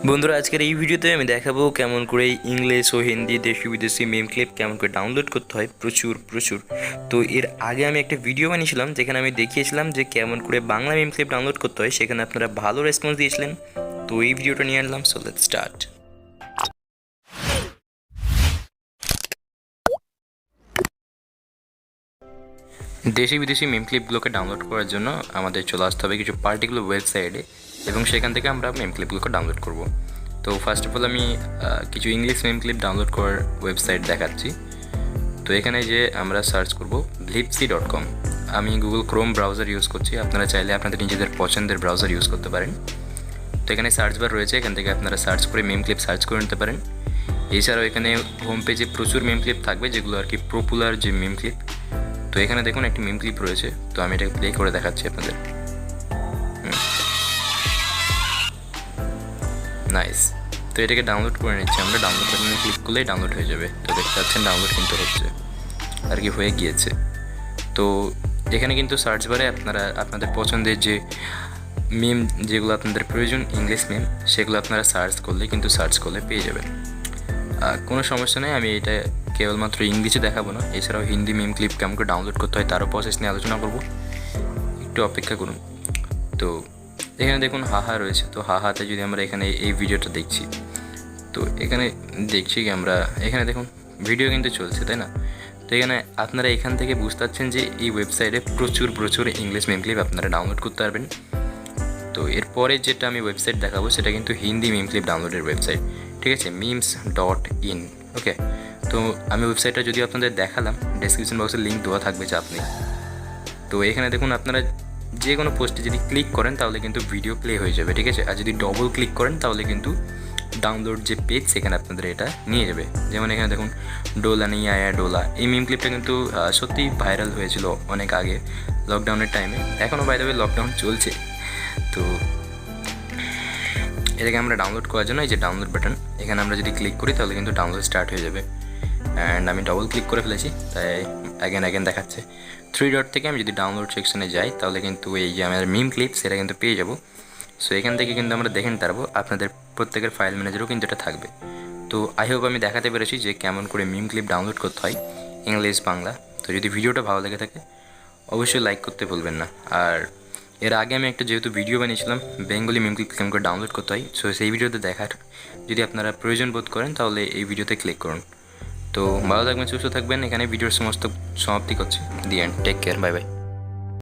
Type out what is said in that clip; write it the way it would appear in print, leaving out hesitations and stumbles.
বন্ধুরা, আজকের এই ভিডিওতে আমি দেখাবো কেমন করে ইংলিশ ও হিন্দি দেশি বিদেশি মেম ক্লিপ কেমন করে ডাউনলোড করতে হয় প্রচুর প্রচুর। তো এর আগে আমি একটা ভিডিও বানিয়েছিলাম যেখানে আমি দেখিয়েছিলাম যে কেমন করে বাংলা মেম ক্লিপ ডাউনলোড করতে হয়, সেখানে আপনারা ভালো রেসপন্স দিয়েছিলেন। তো এই ভিডিওটা নিয়ে আনলাম, সো লেটস স্টার্ট। দেশি বিদেশি মেম ক্লিপগুলোকে ডাউনলোড করার জন্য আমাদের চলে আসতে হবে কিছু পার্টিকুলার ওয়েবসাইটে, এবং সেখান থেকে আমরা মেম ক্লিপগুলোকে ডাউনলোড করব। তো ফার্স্ট অফ অল আমি কিছু ইংলিশ মেম ক্লিপ ডাউনলোড করার ওয়েবসাইট দেখাচ্ছি। তো এখানে যে আমরা সার্চ করব blipsy.com। আমি গুগল ক্রোম ব্রাউজার ইউজ করছি, আপনারা চাইলে আপনাদের নিজেদের পছন্দের ব্রাউজার ইউজ করতে পারেন। তো এখানে সার্চ বার রয়েছে, এখান থেকে আপনারা সার্চ করে মেম ক্লিপ সার্চ করে নিতে পারেন। এছাড়াও এখানে হোম পেজে প্রচুর মেম ক্লিপ থাকবে, যেগুলো আর কি পপুলার যে মেম ক্লিপ। তো এখানে দেখুন একটি মেম ক্লিপ রয়েছে, তো আমি এটাকে প্লে করে দেখাচ্ছি আপনাদের। নাইস। তো এটাকে ডাউনলোড করে নিচ্ছি আমরা। ডাউনলোড বাটনে ক্লিক করলেই ডাউনলোড হয়ে যাবে। তো দেখতে পাচ্ছেন ডাউনলোড কিন্তু হচ্ছে আর কি, হয়ে গিয়েছে। তো এখানে কিন্তু সার্চ বারে আপনারা আপনাদের পছন্দের যে মিম, যেগুলো আপনাদের প্রয়োজন ইংলিশ মিম, সেগুলো আপনারা সার্চ করলে কিন্তু সার্চ করলে পেয়ে যাবেন। কোনো সমস্যা নেই। আমি এটা কেবলমাত্র ইংলিশে দেখাবো না, এছাড়াও হিন্দি মিম ক্লিপ কেমন করে ডাউনলোড করতে হয় তারও প্রসেস নিয়ে আলোচনা করব। একটু অপেক্ষা করুন। তো এখানে দেখুন হাহা রয়েছে। তো হাহাতে যদি আমরা এখানে এই ভিডিওটা দেখছি, তো এখানে দেখছি কি আমরা, এখানে দেখুন ভিডিও কিন্তু চলছে, তাই না? তো এখানে আপনারা এখান থেকে বুঝতে পারছেন যে এই ওয়েবসাইটে প্রচুর প্রচুর ইংলিশ মেম ক্লিপ আপনারা ডাউনলোড করতে পারবেন। তো এরপরে যেটা আমি ওয়েবসাইট দেখাবো সেটা কিন্তু হিন্দি মেম ক্লিপ ডাউনলোডের ওয়েবসাইট, ঠিক আছে, memes.in। ওকে, তো আমি ওয়েবসাইটটা যদি আপনাদের দেখালাম, ডেসক্রিপশন বক্সে লিঙ্ক দেওয়া থাকবে, চাপ নেই। তো এখানে দেখুন আপনারা যে কোনো পোস্টে যদি ক্লিক করেন তাহলে কিন্তু ভিডিও প্লে হয়ে যাবে, ঠিক আছে। আর যদি ডবল ক্লিক করেন তাহলে কিন্তু ডাউনলোড যে পেজ সেখানে আপনাদের এটা নিয়ে যাবে। যেমন এখানে দেখুন ডোলা নেই আয়া ডোলা, এই মিম ক্লিপটা কিন্তু সত্যিই ভাইরাল হয়েছিল অনেক আগে, লকডাউনের টাইমে। এখনও বাই দ্য ওয়ে লকডাউন চলছে। তো এটাকে আমরা ডাউনলোড করার জন্য এই যে ডাউনলোড বাটন, এখানে আমরা যদি ক্লিক করি তাহলে কিন্তু ডাউনলোড স্টার্ট হয়ে যাবে। অ্যান্ড আমি ডবল ক্লিক করে ফেলেছি, তাই অ্যাগেন দেখাচ্ছে। 3 ডট থেকে আমি যদি ডাউনলোড সেকশনে যাই তাহলে কিন্তু এই যে আমাদের মিম ক্লিপ সেটা কিন্তু পেয়ে যাবো। সো এখান থেকে কিন্তু আমরা দেখে নিতে পারবো, আপনাদের প্রত্যেকের ফাইল ম্যানেজারও কিন্তু এটা থাকবে। তো আই হোপ আমি দেখাতে পেরেছি যে কেমন করে মিম ক্লিপ ডাউনলোড করতে হয় ইংলিশ বাংলা। তো যদি ভিডিওটা ভালো লেগে থাকে অবশ্যই লাইক করতে ভুলবেন না। আর এর আগে আমি একটা যেহেতু ভিডিও বানিয়েছিলাম বেঙ্গলি মিম ক্লিপ কেমন করে ডাউনলোড করতে হয়, সো সেই ভিডিওতে দেখার যদি আপনারা প্রয়োজন বোধ করেন তাহলে এই ভিডিওতে ক্লিক করুন। তো ভালো থাকবেন, সুস্থ থাকবেন। এখানে ভিডিওর সমস্ত সমাপ্তি করছি। The end. Take care, bye by.